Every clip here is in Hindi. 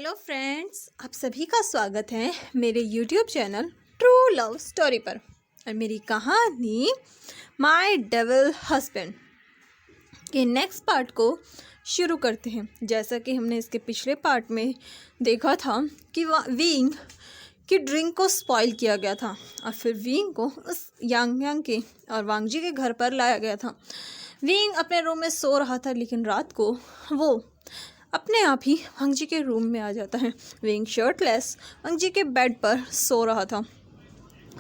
हेलो फ्रेंड्स, आप सभी का स्वागत है मेरे YouTube channel true love story पर। और मेरी कहानी माय डेविल हस्बैंड के नेक्स्ट पार्ट को शुरू करते हैं। जैसा कि हमने इसके पिछले पार्ट में देखा था कि विंग की ड्रिंक को स्पॉइल किया गया था और फिर विंग को उस यांग के और वांगजी के घर पर लाया गया था। विंग अपने रूम में सो रहा था, लेकिन रात को वो अपने आप ही वांगजी के रूम में आ जाता है। विंग शर्टलेस वांगजी के बेड पर सो रहा था।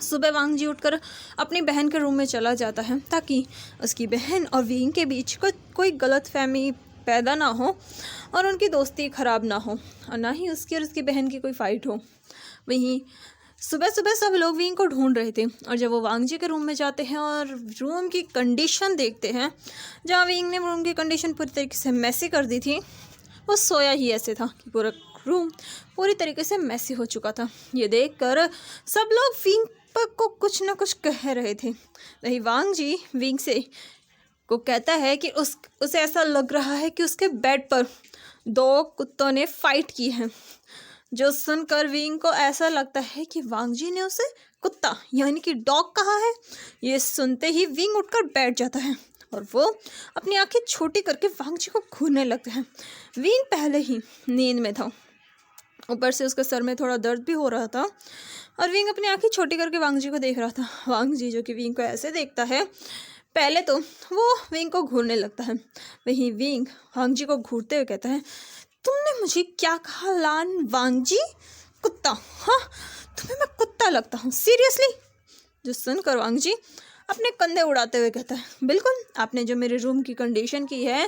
सुबह वांगजी उठकर अपनी बहन के रूम में चला जाता है ताकि उसकी बहन और विंग के बीच कोई गलतफहमी पैदा ना हो और उनकी दोस्ती ख़राब ना हो और ना ही उसकी और उसकी बहन की कोई फ़ाइट हो। वहीं सुबह सुबह सब लोग विंग को ढूंढ रहे थे और जब वो वांगजी के रूम में जाते हैं और रूम की कंडीशन देखते हैं, जहाँ विंग ने रूम की कंडीशन पूरी तरीके से मैसी कर दी थी, वो सोया ही ऐसे था कि पूरा रूम पूरी तरीके से मैसी हो चुका था। ये देखकर सब लोग विंग को कुछ न कुछ कह रहे थे। वही वांगजी विंग से को कहता है कि उसे ऐसा लग रहा है कि उसके बेड पर दो कुत्तों ने फाइट की है। जो सुनकर विंग को ऐसा लगता है कि वांगजी ने उसे कुत्ता यानी कि डॉग कहा है। ये सुनते ही विंग उठकर बैठ जाता है और वो अपनी आंखें छोटी करके वांगजी को घूरने लगते हैं। विंग पहले ही नींद में था, ऊपर से उसके सर में थोड़ा दर्द भी हो रहा था और विंग अपनी आंखें छोटी करके वांगजी को देख रहा था। वांगजी जो कि विंग को ऐसे देखता है, पहले तो वो विंग को घूरने लगता है। वहीं विंग वांगजी को घूरते हुए कहता है, तुमने मुझे क्या कहा लान वांगजी? कुत्ता? हाँ, तुम्हें मैं कुत्ता लगता हूँ सीरियसली? जो सुनकर वांगजी अपने कंधे उड़ाते हुए कहता है, बिल्कुल, आपने जो मेरे रूम की कंडीशन की है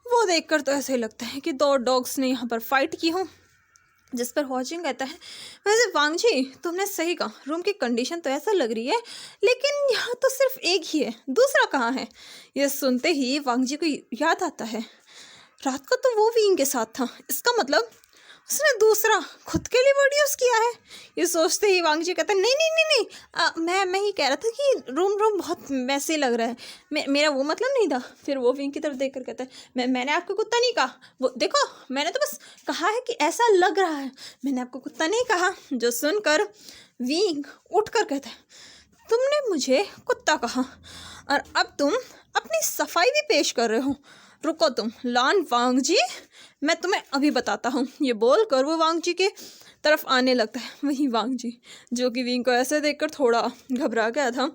वो देखकर तो ऐसे ही लगता है कि दो डॉग्स ने यहाँ पर फाइट की हो। जिस पर वॉचिंग कहता है, वैसे वांगजी तुमने सही कहा, रूम की कंडीशन तो ऐसा लग रही है, लेकिन यहाँ तो सिर्फ एक ही है, दूसरा कहाँ है? यह सुनते ही वांगजी को याद आता है, रात को तो वो विंग के साथ था, इसका मतलब उसने दूसरा खुद के लिए वर्ड यूज़ किया है। ये सोचते ही वांगजी कहता है, नहीं नहीं नहीं नहीं, मैं ही कह रहा था कि रूम बहुत मैसी लग रहा है, मेरा वो मतलब नहीं था। फिर वो विंग की तरफ देखकर कहता है, मैंने आपको कुत्ता नहीं कहा, वो देखो मैंने तो बस कहा है कि ऐसा लग रहा है, मैंने आपको कुत्ता नहीं कहा। जो सुनकर विंग उठकर कहता है, तुमने मुझे कुत्ता कहा और अब तुम अपनी सफाई भी पेश कर रहे हो। रुको तुम लान वांगजी, मैं तुम्हें अभी बताता हूँ। ये बोलकर वो वांगजी के तरफ आने लगता है। वहीं वांगजी जो कि विंग को ऐसे देखकर थोड़ा घबरा गया था,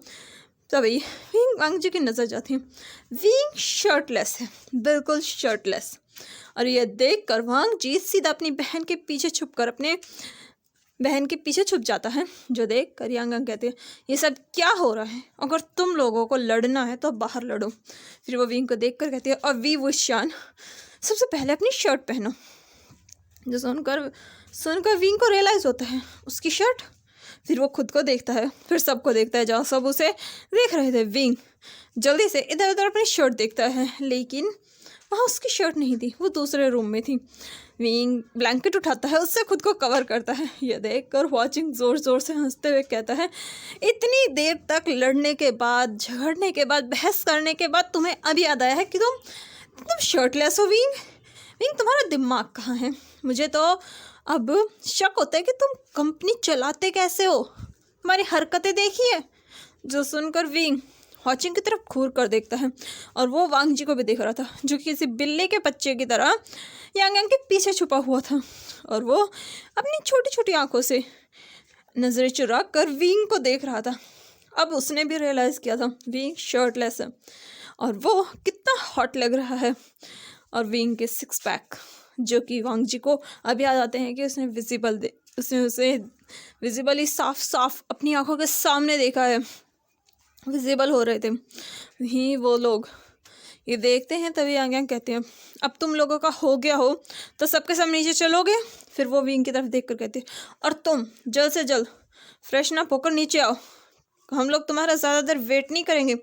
तभी विंग वांगजी की नज़र जाती है। विंग शर्टलेस है, बिल्कुल शर्टलेस, और यह देखकर वांगजी सीधा अपनी बहन के पीछे छुप जाता है। जो देख कर यांग कहते हैं, ये सब क्या हो रहा है? अगर तुम लोगों को लड़ना है तो बाहर लड़ो। फिर वो विंग को देख कर कहती है, और वी वुशान, सबसे पहले अपनी शर्ट पहनो। जो सुनकर विंग को रियलाइज़ होता है उसकी शर्ट। फिर वो खुद को देखता है, फिर सबको देखता है जहाँ सब उसे देख रहे थे। विंग जल्दी से इधर उधर अपनी शर्ट देखता है, लेकिन वहाँ उसकी शर्ट नहीं थी, वो दूसरे रूम में थी। विंग ब्लैंकेट उठाता है, उससे खुद को कवर करता है। यह देखकर वॉचिंग ज़ोर ज़ोर से हंसते हुए कहता है, इतनी देर तक लड़ने के बाद, झगड़ने के बाद, बहस करने के बाद तुम्हें अभी याद आया है कि तुम शर्टलेस हो? विंग तुम्हारा दिमाग कहाँ है? मुझे तो अब शक होता है कि तुम कंपनी चलाते कैसे हो, तुम्हारी हरकतें देखिए। जो सुनकर विंग वॉचिंग की तरफ घूर कर देखता है और वो वांगजी को भी देख रहा था, जो कि किसी बिल्ली के बच्चे की तरह यांग के पीछे छुपा हुआ था और वो अपनी छोटी छोटी आंखों से नजरें चुरा कर विंग को देख रहा था। अब उसने भी रियलाइज़ किया था विंग शर्टलेस है और वो कितना हॉट लग रहा है। और विंग के 6 पैक जो कि वांगजी को अब याद आते हैं कि उसने उसे विजिबली साफ साफ अपनी आंखों के सामने देखा है, विजिबल हो रहे थे। वहीं वो लोग ये देखते हैं, तभी यांग कहते हैं, अब तुम लोगों का हो गया हो तो सबके सामने नीचे चलोगे? फिर वो विंग की तरफ देखकर कहते हैं, और तुम जल्द से जल्द फ्रेशन अप होकर नीचे आओ, हम लोग तुम्हारा ज़्यादा देर वेट नहीं करेंगे।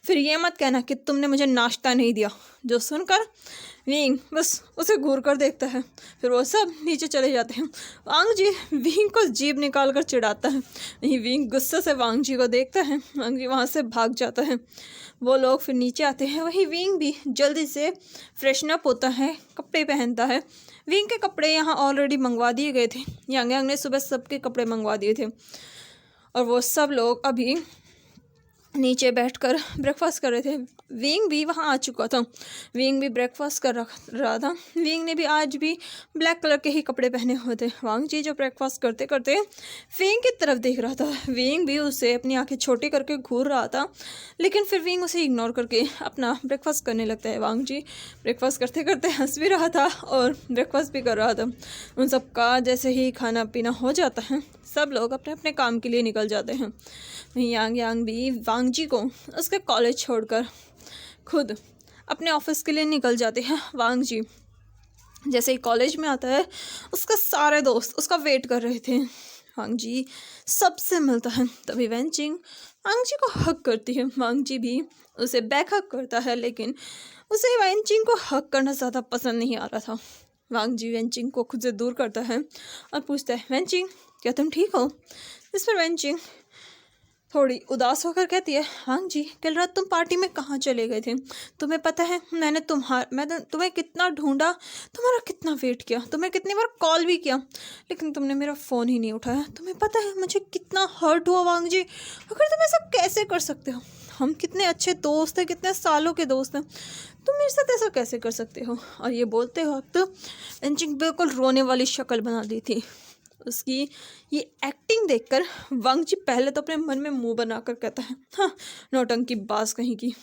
फिर ये मत कहना कि तुमने मुझे नाश्ता नहीं दिया। जो सुनकर विंग बस उसे घूर कर देखता है। फिर वो सब नीचे चले जाते हैं। वांग जी विंग को जीभ निकाल कर चिढ़ाता है। वहीं विंग गुस्से से वांग जी को देखता है। वांग जी वहाँ से भाग जाता है। वो लोग फिर नीचे आते हैं। वहीं विंग भी जल्दी से फ्रेशन अप होता है, कपड़े पहनता है। विंग के कपड़े यहाँ ऑलरेडी मंगवा दिए गए थे। यांग यांग ने सुबह सबके कपड़े मंगवा दिए थे और वो सब लोग अभी नीचे बैठकर ब्रेकफास्ट कर रहे थे। विंग भी वहाँ आ चुका था। विंग भी ब्रेकफास्ट कर रहा था। विंग ने भी आज भी ब्लैक कलर के ही कपड़े पहने हुए थे। वांग जी जो ब्रेकफास्ट करते करते विंग की तरफ देख रहा था। विंग भी उसे अपनी आंखें छोटी करके घूर रहा था, लेकिन फिर विंग उसे इग्नोर करके अपना ब्रेकफास्ट करने लगता है। वांग जी ब्रेकफास्ट करते करते हंस भी रहा था और ब्रेकफास्ट भी कर रहा था। उन सब का जैसे ही खाना पीना हो जाता है, सब लोग अपने अपने काम के लिए निकल जाते हैं। यांग यांग भी वांग जी को उसके कॉलेज छोड़कर खुद अपने ऑफिस के लिए निकल जाते हैं। वांग जी जैसे ही कॉलेज में आता है, उसके सारे दोस्त उसका वेट कर रहे थे। वांग जी सबसे मिलता है। तभी वेंचिंग वांग जी को हक करती है। वांग जी भी उसे बैक हक करता है, लेकिन उसे वेंचिंग को हक करना ज़्यादा पसंद नहीं आ रहा था। वांग जी वेंचिंग को खुद से दूर करता है और पूछता है, वेंचिंग क्या तुम ठीक हो? इस पर वेंचिंग थोड़ी उदास होकर कहती है, वांग जी कल रात तुम पार्टी में कहाँ चले गए थे? तुम्हें पता है मैं तुम्हें कितना ढूंढा, तुम्हारा कितना वेट किया, तुम्हें कितनी बार कॉल भी किया, लेकिन तुमने मेरा फ़ोन ही नहीं उठाया। तुम्हें पता है मुझे कितना हर्ट हुआ वांग जी। अगर तुम ऐसा कैसे कर सकते हो? हम कितने अच्छे दोस्त हैं, कितने सालों के दोस्त हैं, तुम मेरे साथ ऐसा कैसे कर सकते हो? और ये बोलते वक्त वेंचिंग बिल्कुल रोने वाली शक्ल बना दी थी। उसकी ये एक्टिंग देखकर वांग जी पहले तो अपने मन में मुंह बनाकर कहता है, हाँ नौटंकी बाज कहीं की।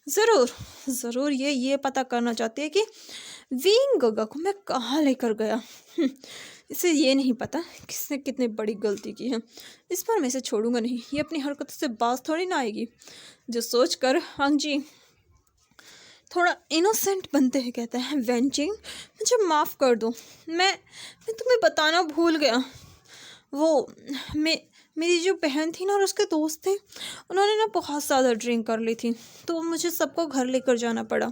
ज़रूर ये पता करना चाहती है कि विंग गगा को मैं कहाँ लेकर गया। इसे ये नहीं पता किसने कितनी बड़ी गलती की है। इस पर मैं इसे छोड़ूंगा नहीं। ये अपनी हरकतों से बाज थोड़ी ना आएगी। जो सोचकर वांग जी थोड़ा इनोसेंट बनते हैं कहते हैं, वेंचिंग मुझे माफ़ कर दो, मैं तुम्हें बताना भूल गया। वो मेरी जो बहन थी ना और उसके दोस्त थे, उन्होंने ना बहुत ज़्यादा ड्रिंक कर ली थी, तो मुझे सबको घर लेकर जाना पड़ा।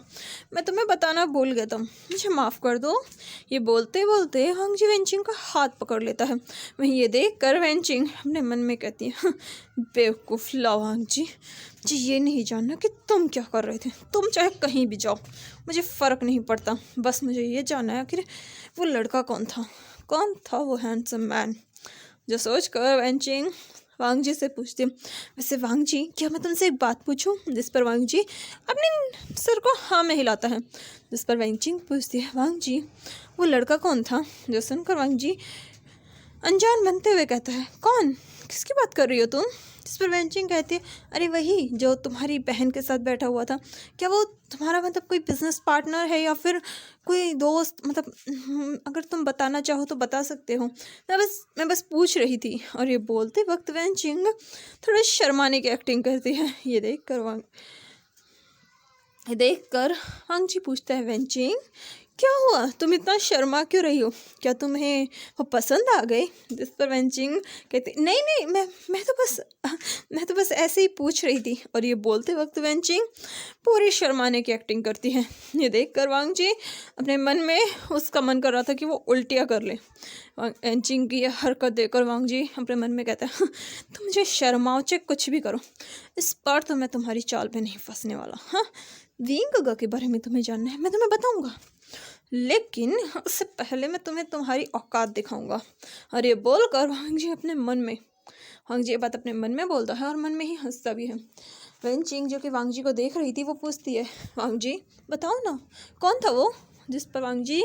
मैं तुम्हें बताना भूल गया था, मुझे माफ़ कर दो। ये बोलते बोलते वांग जी वेंचिंग का हाथ पकड़ लेता है। वहीं ये देख कर वेंचिंग अपने मन में कहती है, बेवकूफ़ वांग जी, मुझे ये नहीं जानना कि तुम क्या कर रहे थे। तुम चाहे कहीं भी जाओ, मुझे फ़र्क नहीं पड़ता। बस मुझे ये जानना है आखिर वो लड़का कौन था वो हैंडसम मैन। जो सोच कर वेंचिंग वांग जी से पूछती, वैसे वांग जी क्या मैं तुमसे एक बात पूछूं? जिस पर वांग जी अपने सर को हाँ में हिलाता है। जिस पर वेंचिंग पूछती है, वांग जी वो लड़का कौन था? जो सुनकर वांग जी अनजान बनते हुए कहता है, कौन? किसकी बात कर रही हो तुम? जिस पर वेंचिंग कहती है, अरे वही जो तुम्हारी बहन के साथ बैठा हुआ था। क्या वो तुम्हारा मतलब कोई बिजनेस पार्टनर है या फिर कोई दोस्त? मतलब अगर तुम बताना चाहो तो बता सकते हो। मैं बस पूछ रही थी। और ये बोलते वक्त वेंचिंग थोड़ा शर्माने की एक्टिंग करती है। ये देख कर वांग जी पूछता है, वेंचिंग क्या हुआ, तुम इतना शर्मा क्यों रही हो? क्या तुम्हें वो पसंद आ गए? जिस पर वेंचिंग कहती, नहीं मैं तो बस ऐसे ही पूछ रही थी। और ये बोलते वक्त वेंचिंग पूरी शर्माने की एक्टिंग करती है। ये देखकर वांग जी अपने मन में उसका मन कर रहा था कि वो उल्टियाँ कर ले। वेंचिंग की यह हरकत देखकर वांग जी अपने मन में कहता है, तुम मुझे शर्माओ चाहे कुछ भी करो, इस बार तो मैं तुम्हारी चाल पे नहीं फंसने वाला। हाँ विंग गगा के बारे में तुम्हें जानना है, मैं तुम्हें बताऊँगा, लेकिन उससे पहले मैं तुम्हें तुम्हारी औकात दिखाऊंगा। और ये बोलकर वांग जी अपने मन में वांग जी ये बात अपने मन में बोलता है और मन में ही हंसता भी है। वेंचिंग जो कि वांग जी को देख रही थी, वो पूछती है, वांग जी बताओ ना कौन था वो? जिस पर वांग जी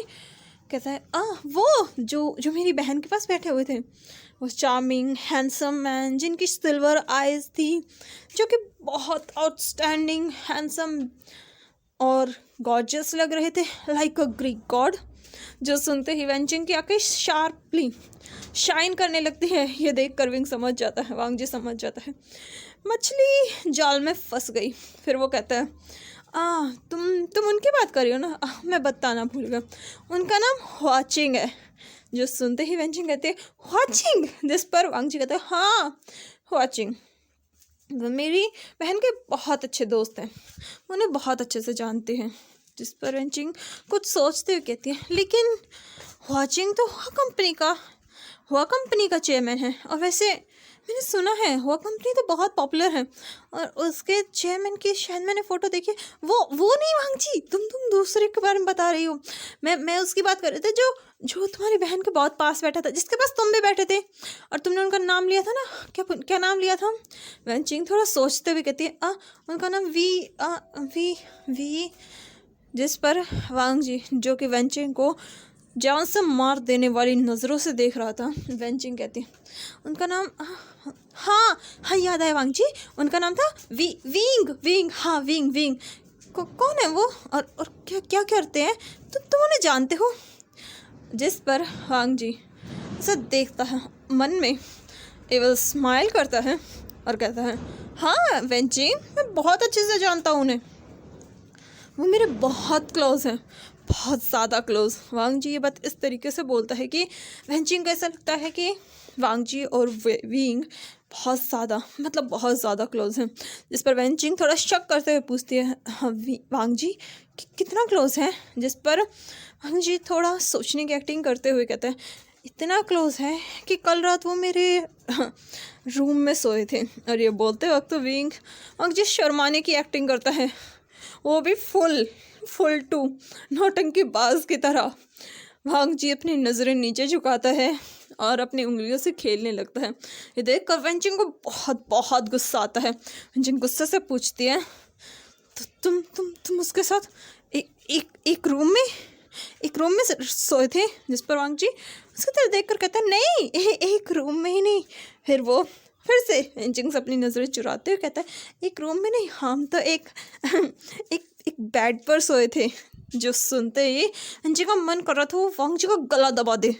कहता है, वो जो मेरी बहन के पास बैठे हुए थे, वो चार्मिंग हैंडसम मैन जिनकी सिल्वर आइज़ थी, जो कि बहुत आउटस्टैंडिंग हैंडसम और गॉर्जियस लग रहे थे, लाइक अ ग्रीक गॉड। जो सुनते ही वेंचिंग की आंखें शार्पली शाइन करने लगती है। ये देख कर वांग जी समझ जाता है मछली जाल में फंस गई। फिर वो कहता है, तुम उनकी बात कर रही हो ना? मैं बताना भूल गया, उनका नाम ह्वाचिंग है। जो सुनते ही वेंचिंग कहते हैं, ह्वाचिंग? जिस पर वांग जी कहते हैं, हाँ ह्वाचिंग वो मेरी बहन के बहुत अच्छे दोस्त हैं, उन्हें बहुत अच्छे से जानते हैं। जिस पर वेंचिंग कुछ सोचते हुए कहती है, लेकिन वाचिंग तो हुआ कंपनी का चेयरमैन है, और वैसे मैंने सुना है हुआ कंपनी तो बहुत पॉपुलर है, और उसके चेयरमैन की शायद मैंने फ़ोटो देखी। वो नहीं वांगजी, तुम दूसरे के बारे में बता रही हो। मैं उसकी बात कर रही थी जो तुम्हारी बहन के बहुत पास बैठा था, जिसके पास तुम भी बैठे थे, और तुमने उनका नाम लिया था ना, क्या नाम लिया था? वेंचिंग थोड़ा सोचते हुए कहती है, उनका नाम वी। जिस पर वांगजी, जो कि वेंचिंग को जान से मार देने वाली नज़रों से देख रहा था, वेंचिंग कहती है, उनका नाम हाँ याद आया वांगजी, उनका नाम था विंग। हाँ विंग। कौन है वो, और क्या करते हैं? तुम उन्हें जानते हो? जिस पर वांगजी सब देखता है, मन में एवल स्माइल करता है और कहता है, हाँ वेंचिंग, मैं बहुत अच्छे से जानता हूँ उन्हें, वो मेरे बहुत क्लोज हैं, बहुत ज़्यादा क्लोज। वांगजी ये बात इस तरीके से बोलता है कि वेंचिंग को ऐसा लगता है कि वांगजी और विंग बहुत ज़्यादा क्लोज हैं। जिस पर वेंचिंग थोड़ा शक करते हुए पूछती है, हाँ वांगजी कितना क्लोज है? जिस पर वांगजी थोड़ा सोचने की एक्टिंग करते हुए कहते हैं, इतना क्लोज है कि कल रात वो मेरे रूम में सोए थे। और ये बोलते वक्त तो वांगजी शर्माने की एक्टिंग करता है, वो भी फुल टू नौटंकी बाज की तरह। वांगजी अपनी नज़रें नीचे झुकाता है और अपनी उंगलियों से खेलने लगता है। ये देख कर वेंचिंग को बहुत गुस्सा आता है। वेंचिंग गुस्से से पूछती है, तो तुम उसके साथ एक रूम में सोए थे? जिस पर वांगजी उसकी तरफ देख कर कहता है, नहीं एक रूम में ही नहीं। फिर वो फिर से वेंचिंग से अपनी नज़रें चुराते हुए कहता है, एक रूम में नहीं, हम तो एक बेड पर सोए थे। जो सुनते ही वेंचिंग का मन कर रहा था वो वांगजी को गला दबा दे,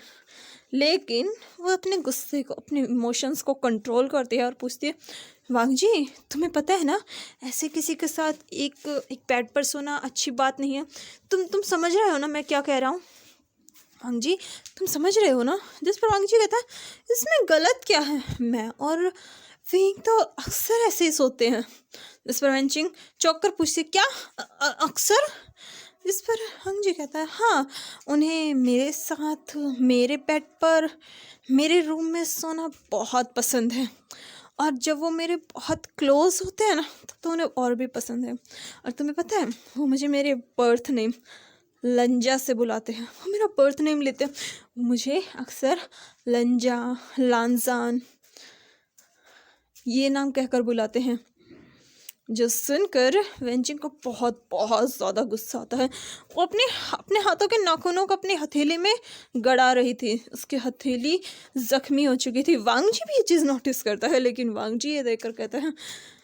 लेकिन वो अपने गुस्से को, अपने इमोशंस को कंट्रोल करती है और पूछती है, वांगजी तुम्हें पता है ना, ऐसे किसी के साथ एक बेड पर सोना अच्छी बात नहीं है। तुम समझ रहे हो ना मैं क्या कह रहा हूँ? वांगजी तुम समझ रहे हो ना? जिस पर वांगजी कहता है, इसमें गलत क्या है? मैं और विंग तो अक्सर ऐसे ही सोते हैं। जिस पर वेंचिंग चौंक कर पूछती, क्या अक्सर? जिस पर वांगजी कहता है, हाँ, उन्हें मेरे साथ मेरे बेड पर मेरे रूम में सोना बहुत पसंद है, और जब वो मेरे बहुत क्लोज होते हैं ना, तो उन्हें और भी पसंद है। और तुम्हें पता है, वो मुझे मेरे बर्थ नेम लंजा से बुलाते हैं, वो मेरा बर्थ नेम लेते हैं, वो मुझे अक्सर लंजा, लांजान ये नाम कहकर बुलाते हैं। जो सुनकर वेंचिंग को बहुत ज़्यादा गुस्सा आता है। वो अपने हाथों के नाखूनों को अपनी हथेली में गड़ा रही थी, उसकी हथेली जख्मी हो चुकी थी। वांगजी भी ये चीज़ नोटिस करता है, लेकिन वांगजी ये देखकर कहता है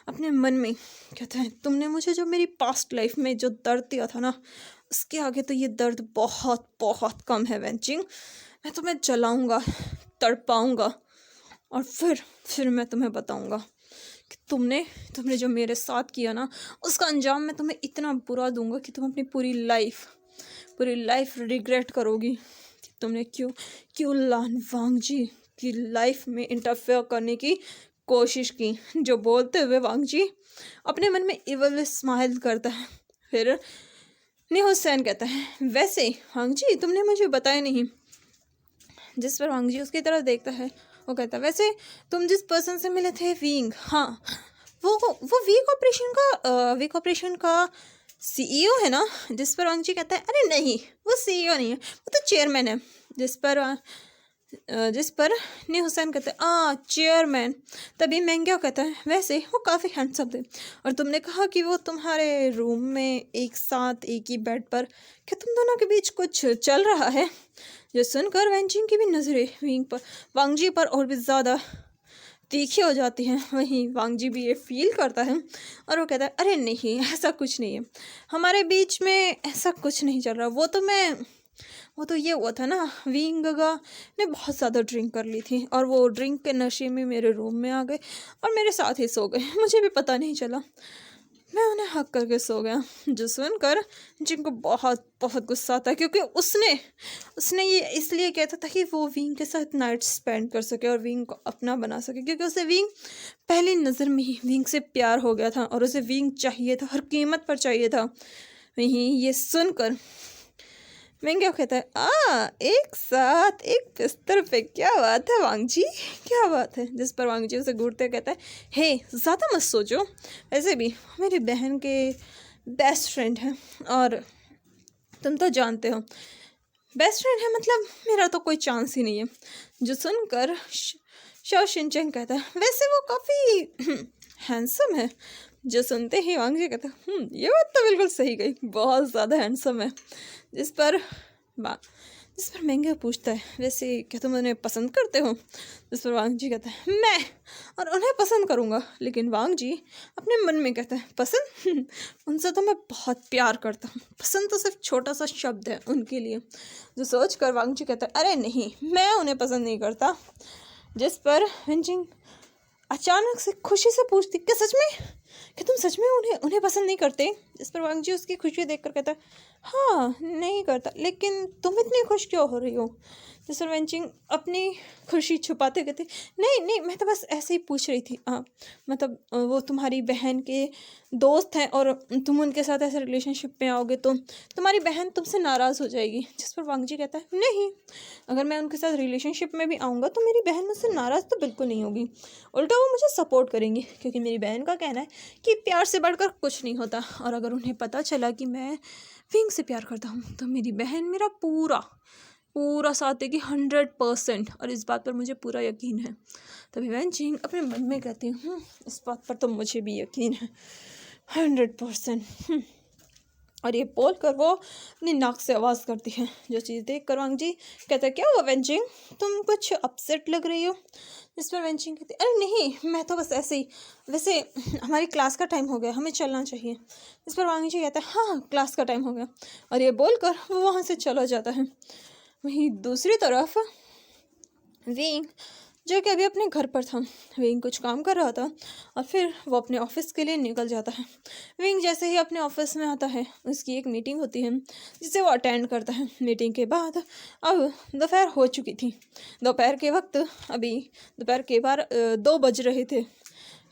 अपने मन में, कहता है, तुमने मुझे जो मेरी पास्ट लाइफ में जो दर्द दिया था ना, उसके आगे तो ये दर्द बहुत कम है वेंचिंग। मैं तुम्हें जलाऊंगा, तड़पाऊंगा, और फिर मैं तुम्हें बताऊंगा कि तुमने जो मेरे साथ किया ना, उसका अंजाम मैं तुम्हें इतना बुरा दूंगा कि तुम अपनी पूरी लाइफ रिग्रेट करोगी कि तुमने क्यों लान वांगजी की लाइफ में इंटरफेयर करने की कोशिश की। जो बोलते हुए वांगजी अपने मन में इवल स्माइल करता है। फिर हुसैन कहता है, वैसे वांगजी तुमने मुझे बताया नहीं। जिस पर वांगजी उसकी तरफ देखता है, वो कहता है, वैसे तुम जिस पर्सन से मिले थे विंग, हाँ, वो वी कॉर्पोरेशन का CEO है ना? जिस पर वांगजी कहता है, अरे नहीं, वो CEO नहीं है, वो तो चेयरमैन है। जिस पर हुसैन कहते हैं, चेयरमैन। तभी मैंगो कहता है, वैसे वो काफ़ी हैंडसम थे, और तुमने कहा कि वो तुम्हारे रूम में एक साथ एक ही बेड पर, क्या तुम दोनों के बीच कुछ चल रहा है? जो सुनकर वेंचिंग की भी नज़रें वांगजी पर और भी ज़्यादा तीखी हो जाती हैं। वहीं वांगजी भी ये फील करता है और वो कहता है, अरे नहीं, ऐसा कुछ नहीं है, हमारे बीच में ऐसा कुछ नहीं चल रहा। वो तो ये हुआ था ना, विंग ने बहुत ज़्यादा ड्रिंक कर ली थी, और वो ड्रिंक के नशे में मेरे रूम में आ गए और मेरे साथ ही सो गए, मुझे भी पता नहीं चला, मैं उन्हें हक करके सो गया। जो सुनकर जिनको बहुत गुस्सा आता है, क्योंकि उसने ये इसलिए कहता था कि वो विंग के साथ नाइट स्पेंड कर सके और विंग को अपना बना सके, क्योंकि उसे विंग पहली नज़र में ही विंग से प्यार हो गया था और उसे विंग चाहिए था, हर कीमत पर चाहिए था। वहीं ये सुनकर मैं क्या कहता है, एक साथ एक बिस्तर पे, क्या बात है वांग जी, क्या बात है। जिस पर वांग जी उसे घूरते कहता है, हे ज़्यादा मत सोचो, वैसे भी मेरी बहन के बेस्ट फ्रेंड है और तुम तो जानते हो बेस्ट फ्रेंड है मतलब मेरा तो कोई चांस ही नहीं है। जो सुनकर शाओ शिनचैन कहता है, वैसे वो काफ़ी हैंडसम है। जो सुनते ही वांग जी कहता है, ये बात तो बिल्कुल सही गई, बहुत ज़्यादा हैंडसम है। जिस पर महंगे पूछता है, वैसे क्या तुम उन्हें पसंद करते हो? जिस पर वांग जी कहता है, मैं और उन्हें पसंद करूँगा। लेकिन वांग जी अपने मन में कहता है, पसंद उनसे तो मैं बहुत प्यार करता हूँ, पसंद तो सिर्फ छोटा सा शब्द है उनके लिए। जो सोच कर वांग जी कहता है, अरे नहीं, मैं उन्हें पसंद नहीं करता। जिस पर विंचिंग अचानक से खुशी से पूछती, क्या सच में, कि तुम सच में उन्हें पसंद नहीं करते? जिस पर वांग जी उसकी खुशी देखकर कहता है, हाँ नहीं करता, लेकिन तुम इतनी खुश क्यों हो रही हो? जिस पर वेंचिंग अपनी खुशी छुपाते कहते, नहीं मैं तो बस ऐसे ही पूछ रही थी, मतलब वो तुम्हारी बहन के दोस्त हैं और तुम उनके साथ ऐसे रिलेशनशिप में आओगे तो तुम्हारी बहन तुमसे नाराज़ हो जाएगी। जिस पर वांग जी कहता है, नहीं, अगर मैं उनके साथ रिलेशनशिप में भी आऊँगा तो मेरी बहन मुझसे नाराज़ तो बिल्कुल नहीं होगी, उल्टा वो मुझे सपोर्ट करेंगी, क्योंकि मेरी बहन का कहना है कि प्यार से बढ़कर कुछ नहीं होता। और अगर उन्हें पता चला कि मैं विंग से प्यार करता हूँ तो मेरी बहन मेरा पूरा साथ देगी 100%, और इस बात पर मुझे पूरा यकीन है। तभी वेंचिंग अपने मन में कहती हूँ, इस बात पर तो मुझे भी यकीन है 100%। और ये बोल कर वो अपनी नाक से आवाज़ करती है। जो चीज़ देख कर वांग जी कहते, क्या हुआ वेंचिंग, तुम कुछ अपसेट लग रही हो? जिस पर वेंचिंग कहती, अरे नहीं, मैं तो बस ऐसे ही, वैसे हमारी क्लास का टाइम हो गया, हमें चलना चाहिए। इस पर वांग जी कहता है, हाँ क्लास का टाइम हो गया, और ये बोलकर वो वहाँ से चला जाता है। वहीं दूसरी तरफ विंग, जो कि अभी अपने घर पर था, विंग कुछ काम कर रहा था और फिर वो अपने ऑफिस के लिए निकल जाता है। विंग जैसे ही अपने ऑफिस में आता है, उसकी एक मीटिंग होती है जिसे वो अटेंड करता है। मीटिंग के बाद अब दोपहर हो चुकी थी, दोपहर के वक्त अभी दोपहर के 2 बज रहे थे।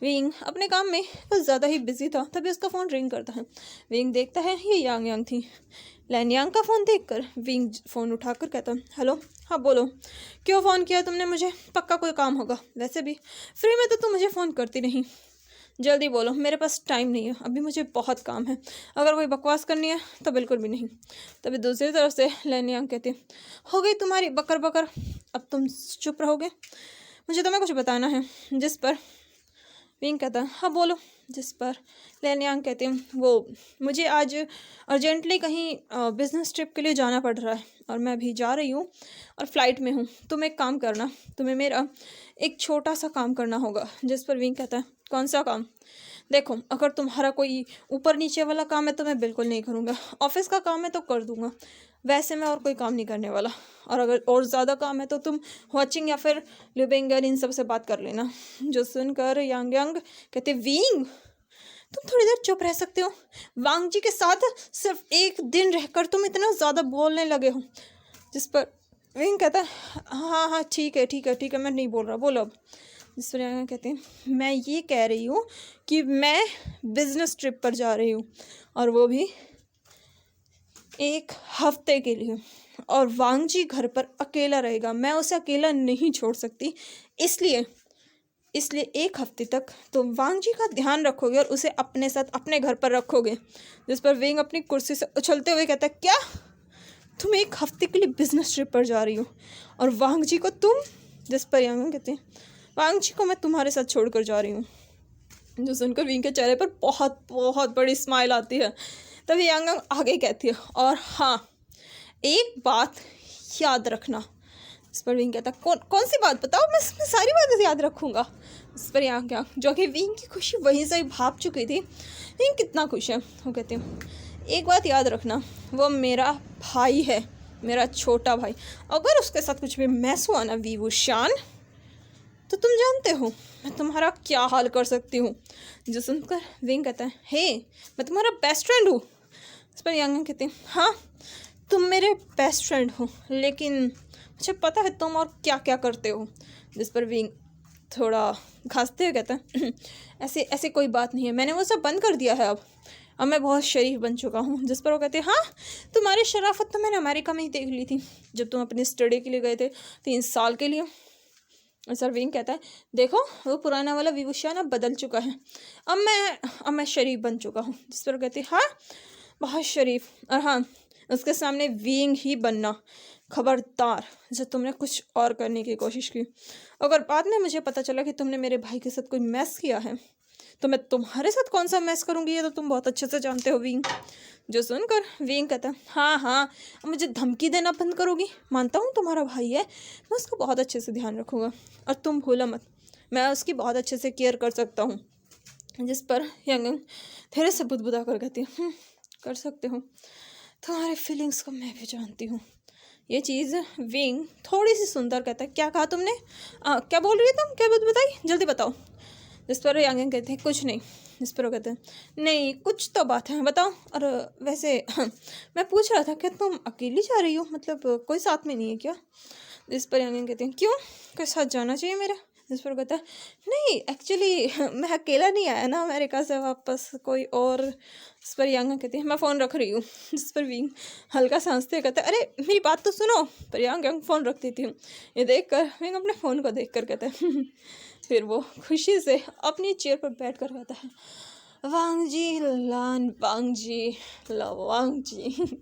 विंग अपने काम में कुछ ज़्यादा ही बिजी था, तभी उसका फ़ोन रिंग करता है। विंग देखता है ये यांग थी। लैन का फ़ोन देखकर विंग फ़ोन उठाकर कहता, हेलो, हाँ बोलो, क्यों फ़ोन किया तुमने मुझे? पक्का कोई काम होगा, वैसे भी फ्री में तो तुम मुझे फ़ोन करती नहीं, जल्दी बोलो, मेरे पास टाइम नहीं है, अभी मुझे बहुत काम है, अगर कोई बकवास करनी है तो बिल्कुल भी नहीं। तभी दूसरी तरफ से लैन कहती, हो गई तुम्हारी बकर, अब तुम चुप रहोगे, मुझे तुम्हें कुछ बताना है। जिस पर विंग कहता, हाँ बोलो। जिस पर लैन कहते हैं, वो मुझे आज अर्जेंटली कहीं बिजनेस ट्रिप के लिए जाना पड़ रहा है और मैं अभी जा रही हूँ और फ्लाइट में हूँ, तुम एक काम करना, तुम्हें मेरा एक छोटा सा काम करना होगा। जिस पर विंग कहता है, कौन सा काम? देखो, अगर तुम्हारा कोई ऊपर नीचे वाला काम है तो मैं बिल्कुल नहीं करूँगा, ऑफिस का काम है तो कर दूँगा, वैसे मैं और कोई काम नहीं करने वाला, और अगर और ज़्यादा काम है तो तुम वॉचिंग या फिर लिविंगर इन सब से बात कर लेना। जो सुनकर यांग कहते, विंग तुम थोड़ी देर चुप रह सकते हो? वांग जी के साथ सिर्फ एक दिन रहकर तुम इतना ज़्यादा बोलने लगे हो। जिस पर विंग कहता है, हाँ ठीक है, मैं नहीं बोल रहा, बोलो अब। जिस पर यांग कहते हैं, मैं ये कह रही हूँ कि मैं बिजनेस ट्रिप पर जा रही हूँ और वो भी 1 हफ्ते के लिए, और वांग जी घर पर अकेला रहेगा, मैं उसे अकेला नहीं छोड़ सकती, इसलिए 1 हफ्ते तक तुम वांग जी का ध्यान रखोगे और उसे अपने साथ अपने घर पर रखोगे। जिस पर विंग अपनी कुर्सी से उछलते हुए कहता है, क्या तुम 1 हफ्ते के लिए बिजनेस ट्रिप पर जा रही हो और वांग जी को तुम? जिस पर यांग कहते हैं, वांग जी को मैं तुम्हारे साथ छोड़कर जा रही हूँ। जो सुनकर विंग के चेहरे पर बहुत बड़ी स्माइल आती है। तभी यांग आगे कहती है, और हाँ एक बात याद रखना। इस पर विंग कहता, कौन सी बात बताओ, मैं सारी बातें याद रखूँगा। इस पर यांग जो कि विंग की खुशी वहीं से ही भाप चुकी थी, विंग कितना खुश है, वो कहते हैं, एक बात याद रखना, वो मेरा भाई है, मेरा छोटा भाई, अगर उसके साथ कुछ भी मैस हुआ ना वीवूशान, तो तुम जानते हो मैं तुम्हारा क्या हाल कर सकती हूँ। जो सुनकर विंग कहता है, हे मैं तुम्हारा बेस्ट फ्रेंड हूँ। इस पर यांग कहते हैं, हाँ तुम मेरे बेस्ट फ्रेंड हो, लेकिन मुझे पता है तुम और क्या क्या करते हो। जिस पर विंग थोड़ा घासते हुए कहता है, ऐसे कोई बात नहीं है, मैंने वो सब बंद कर दिया है, अब मैं बहुत शरीफ बन चुका हूँ। जिस पर वो कहते हैं हाँ, तुम्हारी शराफत तो मैंने अमेरिका में ही देख ली थी, जब तुम अपनी स्टडी के लिए गए थे 3 साल के लिए। सर विंग कहता है देखो वो पुराना वाला विभूषण अब बदल चुका है, अब मैं शरीफ बन चुका हूँ। जिस पर कहती हाँ बहुत शरीफ, और हाँ उसके सामने विंग ही बनना, खबरदार जब तुमने कुछ और करने की कोशिश की, अगर बाद में मुझे पता चला कि तुमने मेरे भाई के साथ कोई मैस किया है तो मैं तुम्हारे साथ कौन सा मैस करूँगी, ये तो तुम बहुत अच्छे से जानते हो विंग। जो सुनकर विंग कहता है हाँ मुझे धमकी देना बंद करोगी, मानता हूँ तुम्हारा भाई है, मैं उसको बहुत अच्छे से ध्यान रखूँगा, और तुम भूलो मत मैं उसकी बहुत अच्छे से केयर कर सकता हूँ। जिस पर यंग धीरे से बुदबुदा कर कहती है कर सकते हो, तुम्हारे फीलिंग्स को मैं भी जानती हूँ। ये चीज़ विंग थोड़ी सी सुंदर कहता है क्या कहा तुमने, क्या बोल रही है तुम, क्या बताई जल्दी बताओ। जिस पर यांग कहते हैं कुछ नहीं। जिस पर वो कहते हैं नहीं कुछ तो बात है बताओ, और वैसे मैं पूछ रहा था क्या तुम अकेली जा रही हो, मतलब कोई साथ में नहीं है क्या। जिस पर यांग कहते हैं क्यों, कोई साथ जाना चाहिए मेरा। जिस पर कहता है नहीं एक्चुअली मैं अकेला नहीं आया ना अमेरिका से वापस, कोई और। इस पर यांग कहती है मैं फ़ोन रख रही हूँ। जिस पर विंग हल्का सांसते कहता है अरे मेरी बात तो सुनो। पर यांग फ़ोन रख देती हूँ। ये देख कर विंग अपने फ़ोन को देख कर कहता है फिर वो खुशी से अपनी चेयर पर बैठ कर कहता है वांग जी लान वांग जी लवांग जी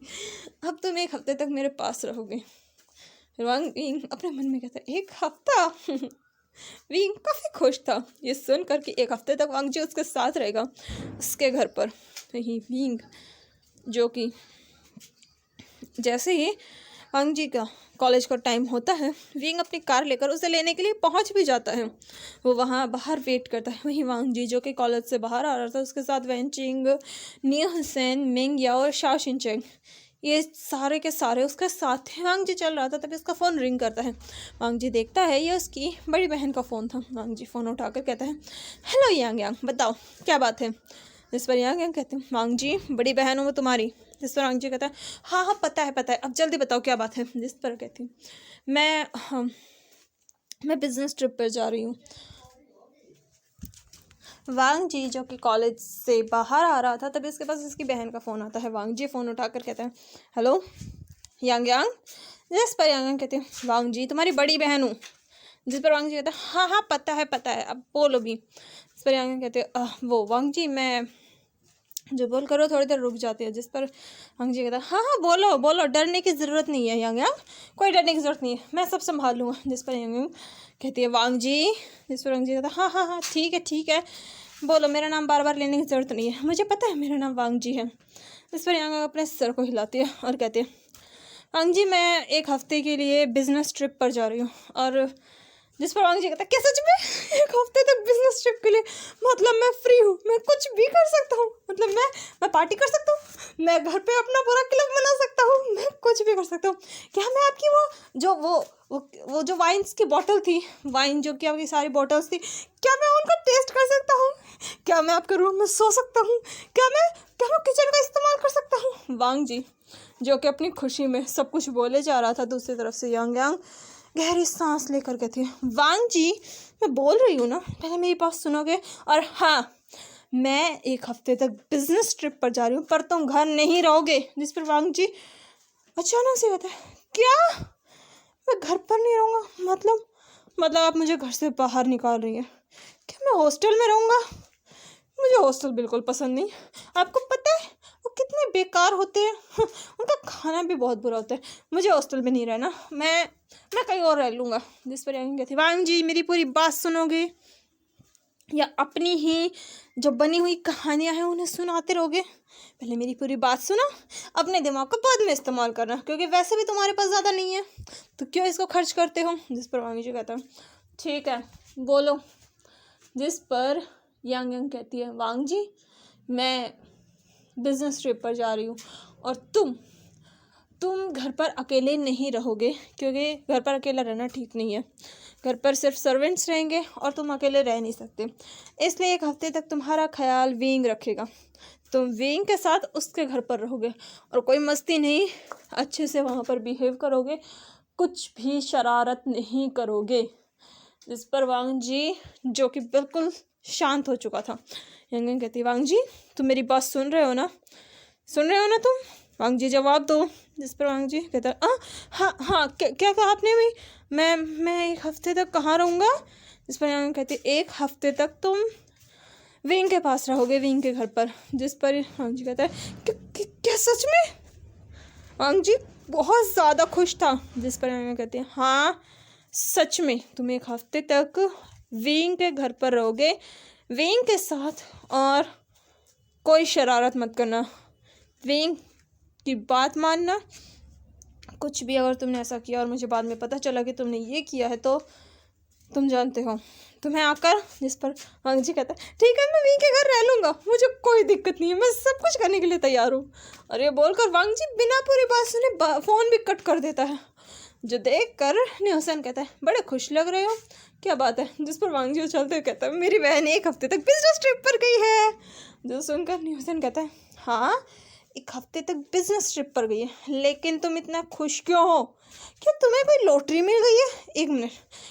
अब तुम 1 हफ्ते तक मेरे पास रहोगे। फिर विंग अपने मन में कहता है 1 हफ्ता। विंग काफ़ी खुश था ये सुनकर कि 1 हफ्ते तक वांग जी उसके साथ रहेगा उसके घर पर। वही विंग जो कि जैसे ही वांग जी का कॉलेज का टाइम होता है विंग अपनी कार लेकर उसे लेने के लिए पहुंच भी जाता है। वो वहाँ बाहर वेट करता है। वहीं वांग जी जो कि कॉलेज से बाहर आ रहा था उसके साथ वेंचिंग, न्यू हुसैन, मिंग या और शा शिनचेंग, ये सारे के सारे उसके साथ थे। वांग जी चल रहा था तभी उसका फ़ोन रिंग करता है। वांग जी देखता है ये उसकी बड़ी बहन का फ़ोन था। वांग जी फ़ोन उठाकर कहता है हेलो यांग बताओ क्या बात है। जिस पर यांग कहते हैं वांग जी बड़ी बहन हूँ मैं तुम्हारी। जिस पर वांग जी कहता है हाँ पता है अब जल्दी बताओ क्या बात है। जिस पर कहती हूँ मैं बिजनेस ट्रिप पर जा रही हूँ। वांग जी जो कि कॉलेज से बाहर आ रहा था तभी उसके पास उसकी बहन का फ़ोन आता है। वांग जी फ़ोन उठाकर कहते हैं हेलो यांग। जिस पर यांग कहते हैं वांग जी तुम्हारी बड़ी बहन हूँ। जिस पर वांग जी कहते हैं हाँ पता है अब बोलो भी। इस पर यांग कहते हैं वो वांग जी मैं जो बोल करो थोड़ी देर रुक जाती है। जिस पर वांग जी कहता है हाँ बोलो डरने की ज़रूरत नहीं है यांग कोई डरने की ज़रूरत नहीं है मैं सब संभाल लूँगा। जिस पर यांग कहती है वांग जी। जिस पर वांग जी कहता है हाँ ठीक है बोलो मेरा नाम बार बार लेने की ज़रूरत नहीं है मुझे पता है मेरा नाम वांग जी है। इस पर यांग अपने सर को हिलाती है और कहते हैं वांग जी मैं 1 हफ्ते के लिए बिज़नेस ट्रिप पर जा रही हूँ। और जिस पर वांग जी कहता है क्या सच में 1 हफ्ते तक बिजनेस ट्रिप के लिए, मतलब मैं फ्री हूँ मैं कुछ भी कर सकता हूँ, मतलब मैं पार्टी कर सकता हूँ, मैं घर पे अपना पूरा क्लब बना सकता हूँ, मैं कुछ भी कर सकता हूँ। क्या मैं आपकी वो जो वाइन्स की बॉटल थी, वाइन जो कि आपकी सारी बॉटल्स थी, क्या मैं उनका टेस्ट कर सकता हूँ, क्या मैं आपके रूम में सो सकता हूँ, क्या मैं किचन का इस्तेमाल कर सकता हूँ। वांग जी जो कि अपनी खुशी में सब कुछ बोले जा रहा था दूसरी तरफ से यांग गहरी सांस लेकर कहती है वांग जी मैं बोल रही हूँ ना पहले मेरी बात सुनोगे। और हाँ मैं 1 हफ्ते तक बिजनेस ट्रिप पर जा रही हूँ पर तुम घर नहीं रहोगे। जिस पर वांग जी अचानक से कहता है क्या मैं घर पर नहीं रहूँगा, मतलब आप मुझे घर से बाहर निकाल रही हैं, क्या मैं हॉस्टल में रहूँगा। मुझे हॉस्टल बिल्कुल पसंद नहीं, आपको पता है वो कितने बेकार होते हैं, उनका खाना भी बहुत बुरा होता है, मुझे हॉस्टल में नहीं रहना, मैं कहीं और रह लूँगा। जिस पर यांग कहती वांग जी मेरी पूरी बात सुनोगे या अपनी ही जो बनी हुई कहानियाँ हैं उन्हें सुनाते रहोगे। पहले मेरी पूरी बात सुनो, अपने दिमाग को बाद में इस्तेमाल करना क्योंकि वैसे भी तुम्हारे पास ज़्यादा नहीं है तो क्यों इसको खर्च करते हो। जिस पर वांग जी कहता है ठीक है बोलो। जिस पर यांग कहती है वांग जी मैं बिजनेस ट्रिप पर जा रही हूँ और तुम घर पर अकेले नहीं रहोगे क्योंकि घर पर अकेला रहना ठीक नहीं है, घर पर सिर्फ सर्वेंट्स रहेंगे और तुम अकेले रह नहीं सकते, इसलिए 1 हफ्ते तक तुम्हारा ख्याल विंग रखेगा, तुम विंग के साथ उसके घर पर रहोगे और कोई मस्ती नहीं, अच्छे से वहाँ पर बिहेव करोगे, कुछ भी शरारत नहीं करोगे। जिस पर वांग जी जो कि बिल्कुल शांत हो चुका था, यांगन कहती वांग जी तुम मेरी बात सुन रहे हो ना, सुन रहे हो ना तुम? वांग जी जवाब दो। जिस पर वांग जी कहता हाँ हाँ क्या कहा आपने भी? मैं 1 हफ्ते तक कहाँ रहूँगा? जिस पर यांगन कहती 1 हफ्ते तक तुम विंग के पास रहोगे, विंग के घर पर। जिस पर वांग जी कहता है क्या सच में? वांग जी बहुत ज़्यादा खुश था। जिस पर यांगन कहती है हाँ सच में तुम 1 हफ्ते तक विंग के घर पर रहोगे, विंग के साथ, और कोई शरारत मत करना, विंग की बात मानना। कुछ भी अगर तुमने ऐसा किया और मुझे बाद में पता चला कि तुमने ये किया है तो तुम जानते हो तुम्हें आकर। जिस पर वांग जी कहता है ठीक है मैं विंग के घर रह लूँगा, मुझे कोई दिक्कत नहीं है, मैं सब कुछ करने के लिए तैयार हूँ। और ये बोलकर वांग जी बिना पूरी बात सुने फ़ोन भी कट कर देता है, जो देख कर न्योसन कहता है बड़े खुश लग रहे हो, क्या बात है? जिस पर वांग जी उछलते हुए कहता है मेरी बहन 1 हफ्ते तक बिजनेस ट्रिप पर गई है। जो सुनकर न्योसन कहता है हाँ 1 हफ्ते तक बिजनेस ट्रिप पर गई है, लेकिन तुम इतना खुश क्यों हो? क्या तुम्हें कोई लॉटरी मिल गई है? 1 मिनट,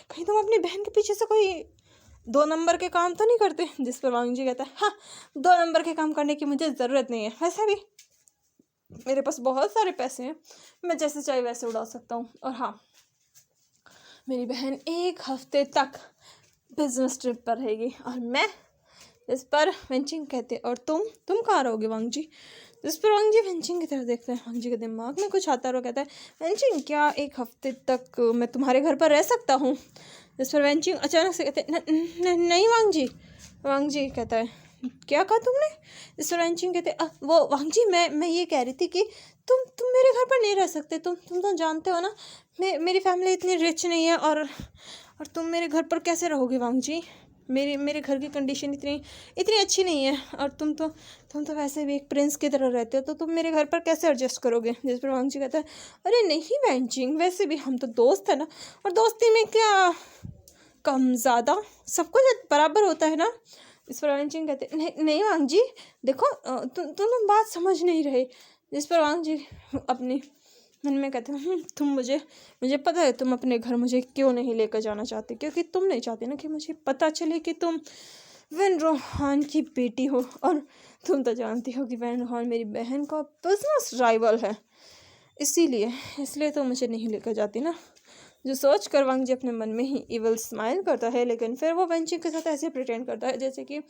कहीं तुम अपनी बहन के पीछे से कोई 2 नंबर के काम तो नहीं करते? जिस पर वांग जी कहता है हाँ 2 नंबर के काम करने की मुझे ज़रूरत नहीं है, वैसे भी मेरे पास बहुत सारे पैसे हैं, मैं जैसे चाहे वैसे उड़ा सकता हूँ। और हाँ मेरी बहन 1 हफ्ते तक बिजनेस ट्रिप पर रहेगी और मैं। इस पर वेंचिंग कहते और तुम कहाँ रहोगे वांग जी? जिस पर वांग जी वेंचिंग की तरफ देखते हैं, वांग जी के दिमाग में कुछ आता रहो, कहता है वेंचिंग क्या 1 हफ्ते तक मैं तुम्हारे घर पर रह सकता हूँ? जिस पर वेंचिंग अचानक से कहते नहीं वांग जी। वांग जी कहता है क्या कहा तुमने? इस पर वेंचिंग कहते वो वांग जी मैं ये कह रही थी कि तुम मेरे घर पर नहीं रह सकते, तुम तो जानते हो ना मेरी फैमिली इतनी रिच नहीं है, और तुम मेरे घर पर कैसे रहोगे वांग जी? मेरे घर की कंडीशन इतनी अच्छी नहीं है, और तुम तो वैसे भी एक प्रिंस की तरह रहते हो, तो तुम मेरे घर पर कैसे एडजस्ट करोगे? जिस पर वांग जी कहता है अरे नहीं वेंचिंग, वैसे भी हम तो दोस्त है ना, और दोस्ती में क्या कम ज़्यादा सब कुछ बराबर होता है ना। इस पर वेंचिंग कहते नहीं वांग जी देखो तुम बात समझ नहीं रहे। जिस पर वांग जी अपनी मन में कहते हैं तुम मुझे पता है तुम अपने घर मुझे क्यों नहीं लेकर जाना चाहते, क्योंकि तुम नहीं चाहते ना कि मुझे पता चले कि तुम वैन रोहान की बेटी हो, और तुम तो जानती हो कि वैन रोहान मेरी बहन का बिजनेस राइवल है, इसलिए तो मुझे नहीं लेकर जाती ना। जो सोच कर वांग जी अपने मन में ही इवल स्माइल करता है, लेकिन फिर वो वेंचिंग के साथ ऐसे प्रिटेंड करता है जैसे कि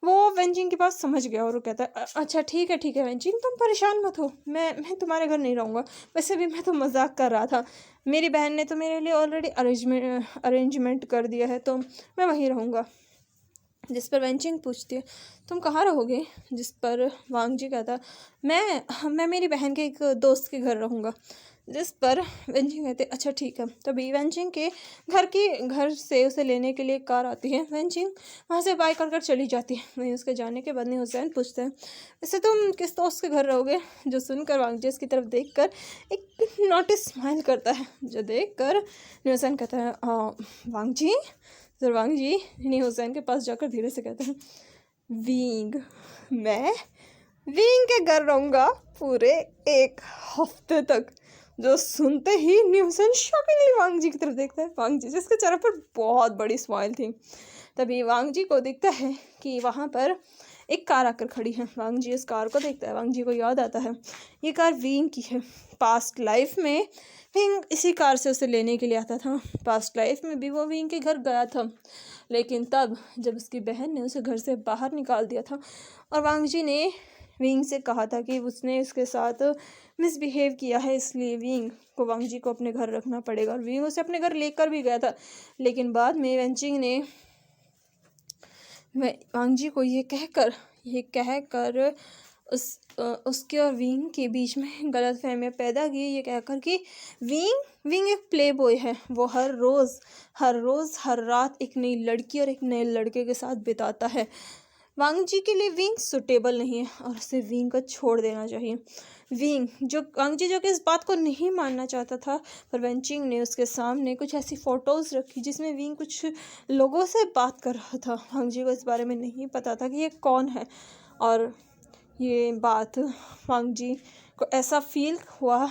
वो वेंचिंग के पास समझ गया, और वो कहता है अच्छा ठीक है वेंचिंग तुम परेशान मत हो, मैं तुम्हारे घर नहीं रहूँगा, वैसे भी मैं तो मजाक कर रहा था, मेरी बहन ने तो मेरे लिए ऑलरेडी अरेंजमेंट कर दिया है, तो मैं वहीं रहूँगा। जिस पर वेंचिंग पूछती है तुम कहाँ रहोगे? जिस पर वांग जी कहता मैं मेरी बहन के एक दोस्त के घर रहूँगा। जिस पर वेंचिंग कहते अच्छा ठीक है। तभी वेंचिंग के घर से उसे लेने के लिए कार आती है। वेंचिंग वहाँ से बाय कर चली जाती है। वहीं उसके जाने के बाद हुसैन पूछते हैं वैसे तुम किस दोस्त के घर रहोगे? जो सुनकर वांग जी इसकी तरफ देख कर एक नोटिस स्माइल करता है, जो देख कर हुसैन कहता है वांग जी। सर वांग जी हुसैन के पास जाकर धीरे से कहते हैं मैं विंग के घर रहूँगा पूरे 1 हफ्ते तक। जो सुनते ही न्यूसन शॉकिंगली वांग जी की तरफ देखता है। वांग जी जिसके चेहरे पर बहुत बड़ी स्माइल थी। तभी वांग जी को दिखता है कि वहाँ पर एक कार आकर खड़ी है। वांग जी इस कार को देखता है। वांग जी को याद आता है ये कार विंग की है। पास्ट लाइफ में विंग इसी कार से उसे लेने के लिए आता था। पास्ट लाइफ में भी वो विंग के घर गया था, लेकिन तब जब उसकी बहन ने उसे घर से बाहर निकाल दिया था और वांग जी ने विंग से कहा था कि उसने इसके साथ मिसबिहेव किया है, इसलिए विंग को वांग जी को अपने घर रखना पड़ेगा। और विंग उसे अपने घर लेकर भी गया था, लेकिन बाद में वेंचिंग ने वांग जी को ये कहकर उसके और विंग के बीच में गलतफहमियां पैदा की, ये कहकर कि विंग एक प्ले बॉय है। वो हर रोज़ हर रात एक नई लड़की और एक नए लड़के के साथ बिताता है। वांग जी के लिए विंग सुटेबल नहीं है और उसे विंग को छोड़ देना चाहिए। वांग जी जो कि इस बात को नहीं मानना चाहता था, पर वेंचिंग ने उसके सामने कुछ ऐसी फ़ोटोज़ रखी जिसमें विंग कुछ लोगों से बात कर रहा था। वांग जी को इस बारे में नहीं पता था कि ये कौन है, और ये बात वांग जी को ऐसा फील हुआ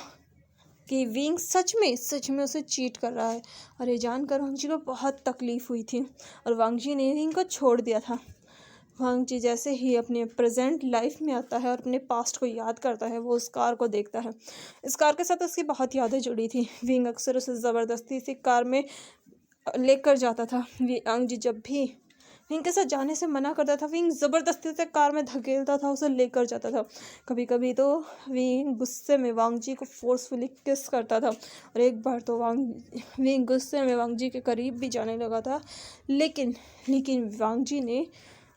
कि विंग सच में उसे चीट कर रहा है। और ये जानकर वांग जी को बहुत तकलीफ़ हुई थी और वांग जी ने विंग को छोड़ दिया था। वांग जी जैसे ही अपने प्रेजेंट लाइफ में आता है और अपने पास्ट को याद करता है, वो उस कार को देखता है। इस कार के साथ उसकी बहुत यादें जुड़ी थी। विंग अक्सर उसे ज़बरदस्ती से कार में लेकर जाता था। वांग जी जब भी विंग के साथ जाने से मना करता था, विंग ज़बरदस्ती से कार में धकेलता था, उसे लेकर जाता था। कभी कभी तो विंग गुस्से में वांग जी को फोर्सफुली किस करता था और एक बार तो विंग गुस्से में वांग जी के करीब भी जाने लगा था। लेकिन वांग जी ने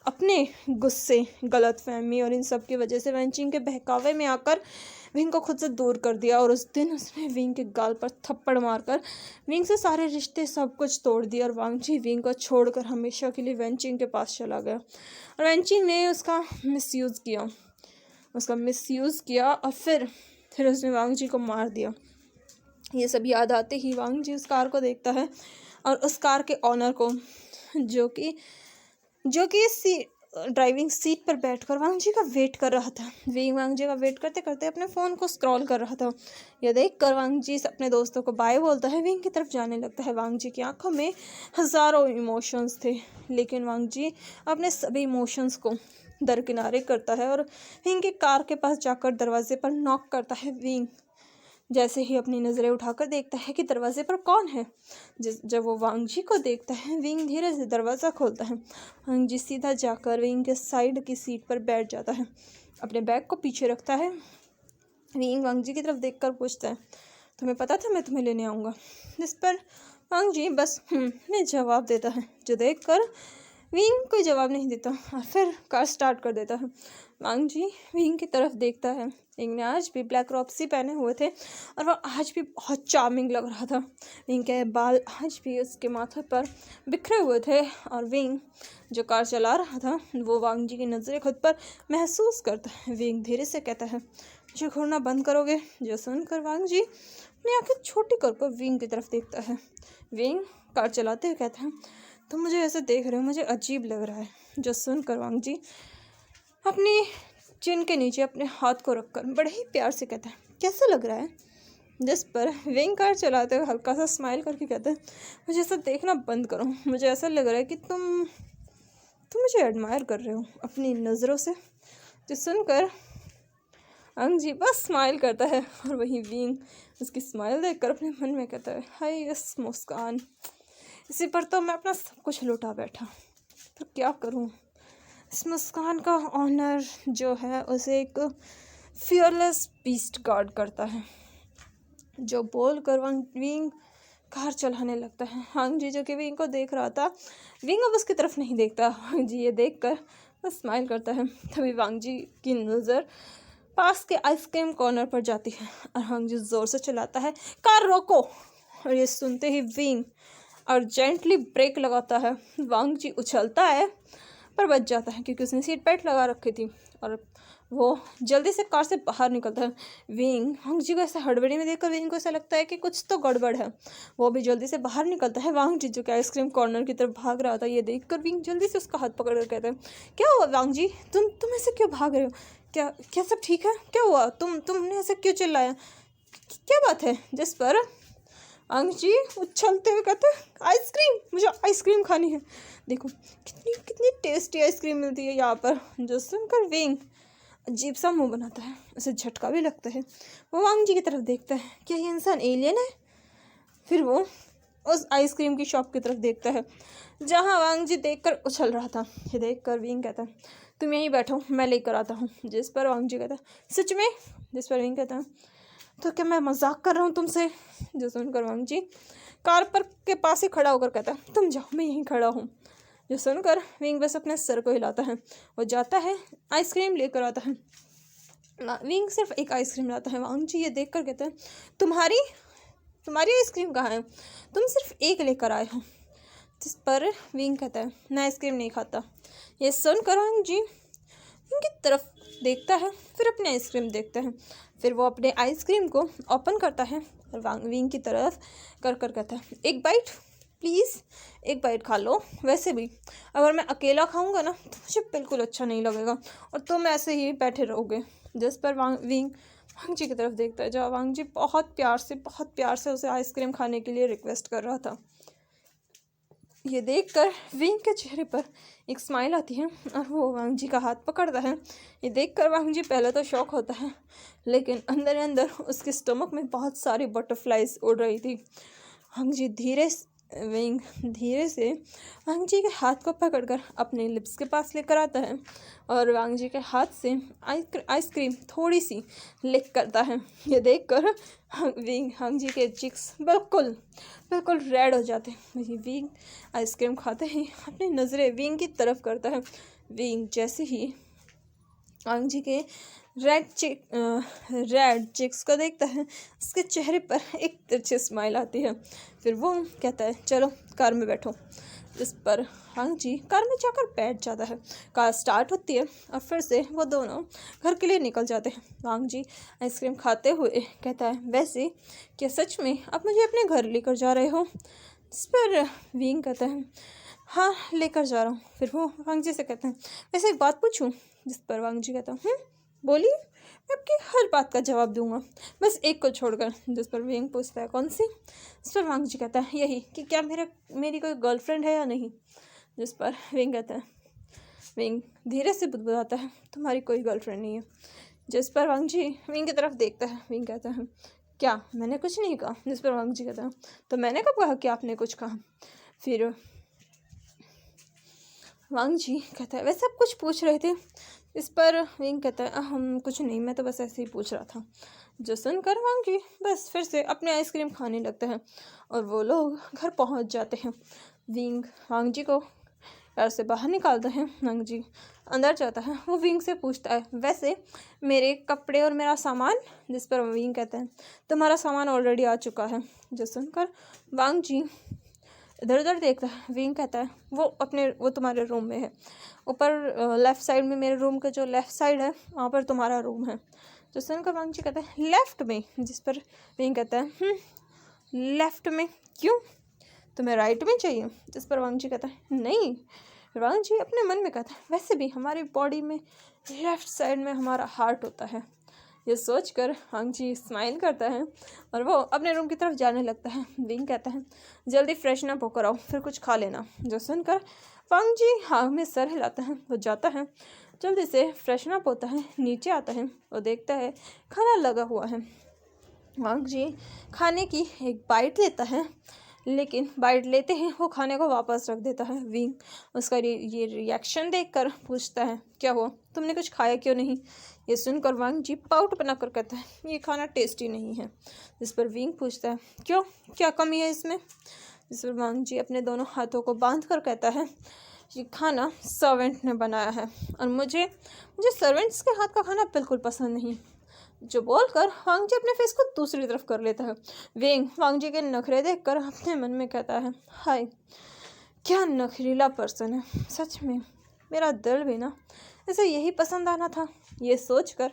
अपने गुस्से, गलतफहमी और इन सब की वजह से वेंचिंग के बहकावे में आकर विंग को खुद से दूर कर दिया और उस दिन उसने विंग के गाल पर थप्पड़ मारकर विंग से सारे रिश्ते सब कुछ तोड़ दिया और वांग जी विंग को छोड़कर हमेशा के लिए वेंचिंग के पास चला गया और वेंचिंग ने उसका मिसयूज़ किया और फिर उसने वांग जी को मार दिया। ये सब याद आते ही वांग जी उस कार को देखता है और उस कार के ऑनर को, जो कि ड्राइविंग सीट पर बैठकर वांग जी का वेट कर रहा था। वांग जी का वेट करते करते अपने फ़ोन को स्क्रॉल कर रहा था। यह देख कर वांग जी अपने दोस्तों को बाय बोलता है, विंग की तरफ जाने लगता है। वांग जी की आंखों में हज़ारों इमोशंस थे, लेकिन वांग जी अपने सभी इमोशंस को दरकिनारे करता है और विंग की कार के पास जाकर दरवाजे पर नॉक करता है। विंग जैसे ही अपनी नज़रें उठाकर देखता है कि दरवाजे पर कौन है। जब वो वांग जी को देखता है, विंग धीरे से दरवाज़ा खोलता है। वांग जी सीधा जाकर विंग के साइड की सीट पर बैठ जाता है, अपने बैग को पीछे रखता है। विंग वांग जी की तरफ देखकर पूछता है, तुम्हें पता था मैं तुम्हें लेने आऊँगा? जिस पर वांग जी बस में जवाब देता है, जो देख कर विंग कोई जवाब नहीं देता और फिर कार स्टार्ट कर देता है। वांग जी विंग की तरफ देखता है। विंग ने आज भी ब्लैक रॉक्सी पहने हुए थे और वह आज भी बहुत चार्मिंग लग रहा था। विंग के बाल आज भी उसके माथे पर बिखरे हुए थे और विंग जो कार चला रहा था, वो वांग जी की नज़रें खुद पर महसूस करता है। विंग धीरे से कहता है, मुझे घूरना बंद करोगे? जो सुनकर वांग जी अपनी आंखें छोटी कर विंग की तरफ देखता है। विंग कार चलाते हुए कहता है, तुम मुझे ऐसे देख रहे हो, मुझे अजीब लग रहा है। जो सुनकर वांग जी अपनी चिन के नीचे अपने हाथ को रखकर बड़े ही प्यार से कहता है, कैसा लग रहा है? जिस पर विंग कार चलाते हुए हल्का सा स्माइल करके कहते हैं, मुझे ऐसा देखना बंद करो, मुझे ऐसा लग रहा है कि तुम मुझे एडमायर कर रहे हो अपनी नज़रों से। जो सुनकर वांग जी बस स्माइल करता है और वही विंग उसकी स्माइल देखकर अपने मन में कहता है, हाय इस मुस्कान, इसी पर तो मैं अपना सब कुछ लुटा बैठा, तो क्या करूं? इस मुस्कान का ऑनर जो है उसे एक फियरलेस बीस्ट गार्ड करता है, जो बोल कर विंग कार चलाने लगता है। वांग जी जो कि विंग को देख रहा था, विंग अब उसकी तरफ नहीं देखता। वांग जी ये देख कर बस स्माइल करता है। तभी वांग जी की नज़र पास के आइसक्रीम कॉर्नर पर जाती है और वांग जी ज़ोर से चलाता है, कार रोको। और ये सुनते ही विंग अर्जेंटली ब्रेक लगाता है। वांग जी उछलता है पर बच जाता है क्योंकि उसने सीट बेल्ट लगा रखी थी और वो जल्दी से कार से बाहर निकलता है। वांग जी को ऐसा हड़बड़ी में देखकर विंग को ऐसा लगता है कि कुछ तो गड़बड़ है। वो भी जल्दी से बाहर निकलता है। वांग जी जो कि आइसक्रीम कॉर्नर की तरफ भाग रहा था, ये देखकर विंग जल्दी से उसका हाथ पकड़ कर कहता है, क्या हुआ वांग जी, तुम ऐसे क्यों भाग रहे हो? क्या सब ठीक है? क्या हुआ? तुमने ऐसे क्यों चिल्लाया? क्या बात है? जिस पर वांग जी उछलते हुए कहते हैं, आइसक्रीम, मुझे आइसक्रीम खानी है। देखो कितनी टेस्टी आइसक्रीम मिलती है यहाँ पर। जो सुनकर विंग अजीब सा मुंह बनाता है, उसे झटका भी लगता है। वो वांग जी की तरफ देखता है, क्या ये इंसान एलियन है? फिर वो उस आइसक्रीम की शॉप की तरफ देखता है जहाँ वांग जी देखकर उछल रहा था। ये देखकर विंग कहता है, तुम यहीं बैठो, मैं लेकर आता हूँ। जिस पर वांग जी कहता है, सच में? जिस पर विंग कहता है, तो क्या मैं मजाक कर रहा हूँ तुमसे? जो सुनकर वांग जी कार पर के पास ही खड़ा होकर कहता है, तुम जाओ, मैं यहीं खड़ा हूँ। जो सुनकर विंग बस अपने सर को हिलाता है। वो जाता है, आइसक्रीम लेकर आता है। विंग सिर्फ एक आइसक्रीम लाता है। वांग जी ये देखकर कहते हैं, तुम्हारी आइसक्रीम कहाँ है? तुम सिर्फ एक लेकर आए हो। जिस पर विंग कहता है, मैं आइसक्रीम नहीं खाता। ये सुनकर वांग जी विंग की तरफ देखता है, फिर अपनी आइसक्रीम देखता है। फिर वो अपने आइसक्रीम को ओपन करता है और विंग की तरफ कर कहता है, एक बाइट प्लीज़, एक बाइट खा लो। वैसे भी अगर मैं अकेला खाऊंगा ना तो मुझे बिल्कुल अच्छा नहीं लगेगा और तुम ऐसे ही बैठे रहोगे। जिस पर विंग वांग जी की तरफ देखता है जहाँ वांग जी बहुत प्यार से उसे आइसक्रीम खाने के लिए रिक्वेस्ट कर रहा था। ये देखकर विंग के चेहरे पर एक स्माइल आती है और वो वांग जी का हाथ पकड़ता है। ये देखकर वांग जी पहले तो शॉक होता है, लेकिन अंदर अंदर उसके स्टमक में बहुत सारी बटरफ्लाइज उड़ रही थी। वांग जी धीरे से वांग जी के हाथ को पकड़कर अपने लिप्स के पास लेकर आता है और वांग जी के हाथ से आइसक्रीम थोड़ी सी लिक करता है। ये देखकर वांग जी के चिक्स बिल्कुल रेड हो जाते हैं। वही विंग आइसक्रीम खाते ही अपनी नज़रें विंग की तरफ करता है। विंग जैसे ही वांग जी के रेड चिक्स को देखता है, उसके चेहरे पर एक तिरछी स्माइल आती है। फिर वो कहता है चलो कार में बैठो। इस पर वांग जी कार में जाकर बैठ जाता है। कार स्टार्ट होती है और फिर से वो दोनों घर के लिए निकल जाते हैं। वांग जी आइसक्रीम खाते हुए कहता है वैसे क्या सच में आप मुझे अपने घर लेकर जा रहे हो? इस पर विंग कहता है हाँ लेकर जा रहा हूँ। फिर वो वांग जी से कहते हैं वैसे एक बात पूछूं? जिस पर वांग जी कहता है बोलिए, मैं आपकी हर बात का जवाब दूंगा, बस एक को छोड़कर। जिस पर विंग पूछता है कौन सी? इस पर वांग जी कहता है यही कि क्या मेरी कोई गर्लफ्रेंड है या नहीं। जिस पर विंग कहता है विंग धीरे से बुदबुदाता है तुम्हारी कोई गर्लफ्रेंड नहीं है। जिस पर वांग जी विंग की तरफ देखता है। विंग कहता है क्या मैंने कुछ नहीं कहा? जिस पर वांग जी कहता है तो मैंने कब कहा कि आपने कुछ कहा? फिर वांग जी कहता है वैसे आप कुछ पूछ रहे थे? इस पर विंग कहता है हम कुछ नहीं, मैं तो बस ऐसे ही पूछ रहा था। जो सुनकर वांग जी बस फिर से अपने आइसक्रीम खाने लगते हैं और वो लोग घर पहुंच जाते हैं। विंग वांग जी को घर से बाहर निकालता है। वांग जी अंदर जाता है। वो विंग से पूछता है वैसे मेरे कपड़े और मेरा सामान? जिस पर विंग कहता है तुम्हारा सामान ऑलरेडी आ चुका है। जो सुनकर वांग जी इधर उधर देखता है। विंग कहता है वो तुम्हारे रूम में है, ऊपर लेफ़्ट साइड में, मेरे रूम का जो लेफ़्ट साइड है वहाँ पर तुम्हारा रूम है। तो सुनकर वांग जी कहता है लेफ़्ट में? जिस पर विंग कहता है लेफ़्ट में क्यों, तुम्हें राइट में चाहिए? जिस पर वांग जी कहता है नहीं। वांग जी अपने मन में कहता है वैसे भी हमारी बॉडी में लेफ़्ट साइड में हमारा हार्ट होता है। ये सोचकर वांग जी स्माइल करता है और वो अपने रूम की तरफ जाने लगता है। विंग कहता है जल्दी फ्रेशन अप होकर आओ, फिर कुछ खा लेना। जो सुनकर वांग जी हाँ में सर हिलाता है। वो जाता है, जल्दी से फ्रेशन अप होता है, नीचे आता है। वो देखता है खाना लगा हुआ है। वांग जी खाने की एक बाइट लेता है, लेकिन बाइट लेते ही वो खाने को वापस रख देता है। विंग उसका ये रिएक्शन देखकर पूछता है क्या हुआ, तुमने कुछ खाया क्यों नहीं? ये सुनकर वांग जी पाउट बनाकर कहता है ये खाना टेस्टी नहीं है। जिस पर विंग पूछता है क्यों, क्या कमी है इसमें? जिस पर वांग जी अपने दोनों हाथों को बांध कर कहता है ये खाना सर्वेंट ने बनाया है और मुझे सर्वेंट्स के हाथ का खाना बिल्कुल पसंद नहीं। जो बोलकर वांग जी अपने फेस को दूसरी तरफ कर लेता है। विंग वांग जी के नखरे देखकर अपने मन में कहता है हाय क्या नखरीला पर्सन है, सच में मेरा दिल भी ना इसे यही पसंद आना था। ये सोचकर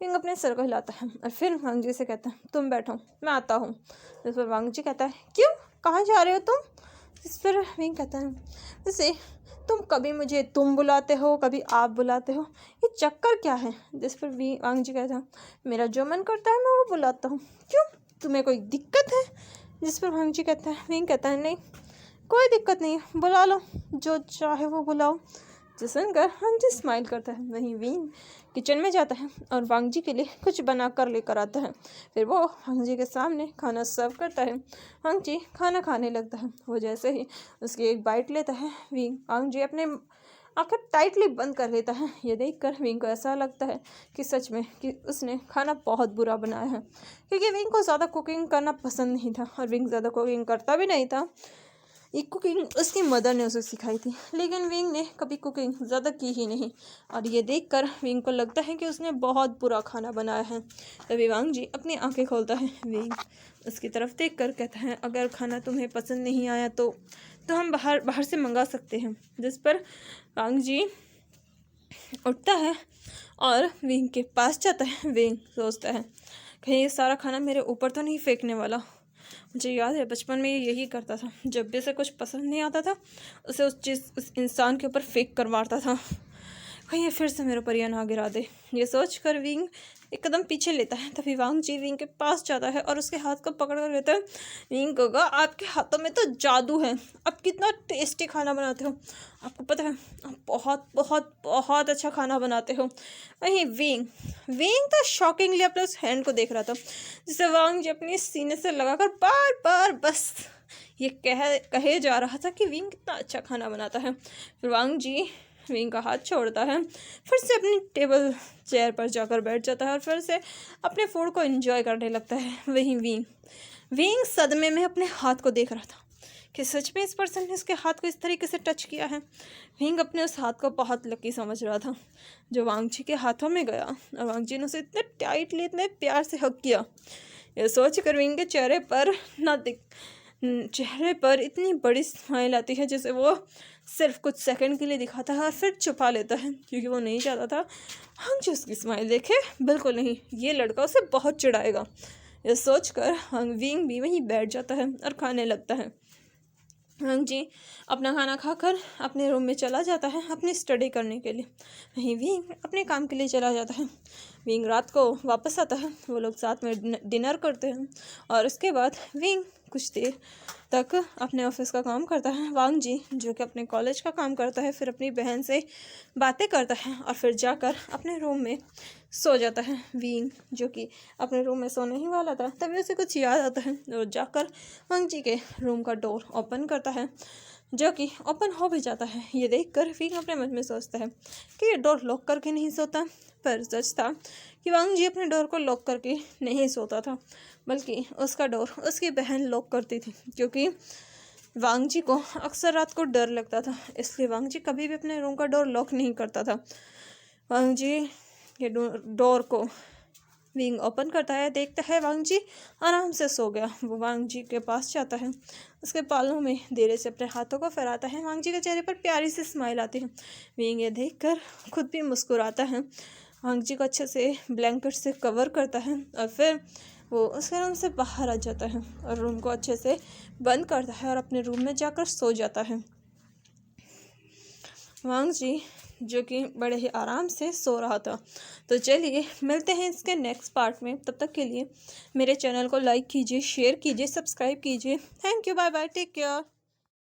विंग अपने सर को हिलाता है और फिर वांग जी से कहता है तुम बैठो, मैं आता हूँ। इस पर वांग जी कहता है क्यों, कहाँ जा रहे हो तुम? इस पर विंग कहता है जैसे तुम कभी मुझे तुम बुलाते हो, कभी आप बुलाते हो, ये चक्कर क्या है? जिस पर वांग जी कहता है मेरा जो मन करता है मैं वो बुलाता हूँ, क्यों तुम्हें कोई दिक्कत है? जिस पर वांग जी कहता है विंग कहता है नहीं कोई दिक्कत नहीं है, बुला लो, जो चाहे वो बुलाओ। जो सुनकर वांग जी स्माइल करता है। वहीं विंग किचन में जाता है और वांग जी के लिए कुछ बना कर लेकर आता है। फिर वो वांग जी के सामने खाना सर्व करता है। वांग जी खाना खाने लगता है। वो जैसे ही उसकी एक बाइट लेता है, वांग जी अपने आंखें टाइटली बंद कर लेता है। ये देखकर विंग को ऐसा लगता है कि सच में कि उसने खाना बहुत बुरा बनाया है, क्योंकि विंग को ज़्यादा कुकिंग करना पसंद नहीं था और विंग ज़्यादा कुकिंग करता भी नहीं था। ये कुकिंग उसकी मदर ने उसे सिखाई थी, लेकिन विंग ने कभी कुकिंग ज़्यादा की ही नहीं और ये देखकर विंग को लगता है कि उसने बहुत बुरा खाना बनाया है। तभी वांग जी अपनी आंखें खोलता है। विंग उसकी तरफ देख कर कहता है अगर खाना तुम्हें पसंद नहीं आया तो हम बाहर से मंगा सकते हैं। जिस पर वांग जी उठता है और विंग के पास जाता है। विंग सोचता है कहीं ये सारा खाना मेरे ऊपर तो नहीं फेंकने वाला। मुझे याद है बचपन में ये यही करता था, जब भी उसे कुछ पसंद नहीं आता था उसे उस इंसान के ऊपर फेंक कर मारता था। कहीं ये फिर से मेरे ऊपर यह ना गिरा दे। ये सोच कर विंग एक कदम पीछे लेता है। तभी वांग जी विंग के पास जाता है और उसके हाथ को पकड़ कर कहता है, विंग गोगा, आपके हाथों में तो जादू है, आप कितना टेस्टी खाना बनाते हो, आपको पता है आप बहुत बहुत बहुत अच्छा खाना बनाते हो। वहीं विंग विंग तो शॉकिंगली अपने उस हैंड को देख रहा था जिसे वांग जी अपने सीने से लगाकर बार बार बस ये कहे जा रहा था कि विंग कितना अच्छा खाना बनाता है। फिर वांग जी विंग का हाथ छोड़ता है, फिर से अपनी टेबल चेयर पर जाकर बैठ जाता है और फिर से अपने फूड को एंजॉय करने लगता है। वहीं विंग विंग सदमे में अपने हाथ को देख रहा था कि सच में इस पर्सन ने उसके हाथ को इस तरीके से टच किया है। विंग अपने उस हाथ को बहुत लकी समझ रहा था जो वांग जी के हाथों में गया और वांग जी ने उसे इतने टाइटली इतने प्यार से हग किया। यह सोच कर विंग के चेहरे पर इतनी बड़ी स्माइल आती है जिसे वो सिर्फ कुछ सेकंड के लिए दिखाता है और फिर छुपा लेता है, क्योंकि वो नहीं चाहता था हम जो उसकी स्माइल देखे। बिल्कुल नहीं, ये लड़का उसे बहुत चिढ़ाएगा। ये सोचकर विंग भी वहीं बैठ जाता है और खाने लगता है। वांग जी अपना खाना खाकर अपने रूम में चला जाता है अपनी स्टडी करने के लिए। वहीं विंग अपने काम के लिए चला जाता है। विंग रात को वापस आता है, वो लोग साथ में डिनर करते हैं और उसके बाद विंग कुछ देर तक अपने ऑफिस का काम करता है। वांग जी जो कि अपने कॉलेज का काम करता है, फिर अपनी बहन से बातें करता है और फिर जाकर अपने रूम में सो जाता है। विंग जो कि अपने रूम में सोने ही वाला था, तभी उसे कुछ याद आता है और जाकर वांग जी के रूम का डोर ओपन करता है, जो कि ओपन हो भी जाता है। ये देखकर विंग अपने मन में सोचता है कि ये डोर लॉक करके नहीं सोता, पर सच था कि वांग जी अपने डोर को लॉक करके नहीं सोता था, बल्कि उसका डोर उसकी बहन लॉक करती थी, क्योंकि वांग जी को अक्सर रात को डर लगता था, इसलिए वांग जी कभी भी अपने रूम का डोर लॉक नहीं करता था। वांग जी के डोर को विंग ओपन करता है, देखता है वांग जी आराम से सो गया। वो वांग जी के पास जाता है, उसके बालों में धीरे से अपने हाथों को फहराता है। वांग जी के चेहरे पर प्यारी सी स्माइल आती है। विंग ये देखकर खुद भी मुस्कुराता है, वांग जी को अच्छे से ब्लैंकेट से कवर करता है और फिर वो उसके रूम से बाहर आ जाता है और रूम को अच्छे से बंद करता है और अपने रूम में जाकर सो जाता है। वांग जी जो कि बड़े ही आराम से सो रहा था। तो चलिए मिलते हैं इसके नेक्स्ट पार्ट में, तब तक के लिए मेरे चैनल को लाइक कीजिए, शेयर कीजिए, सब्सक्राइब कीजिए। Thank you, bye bye, take care.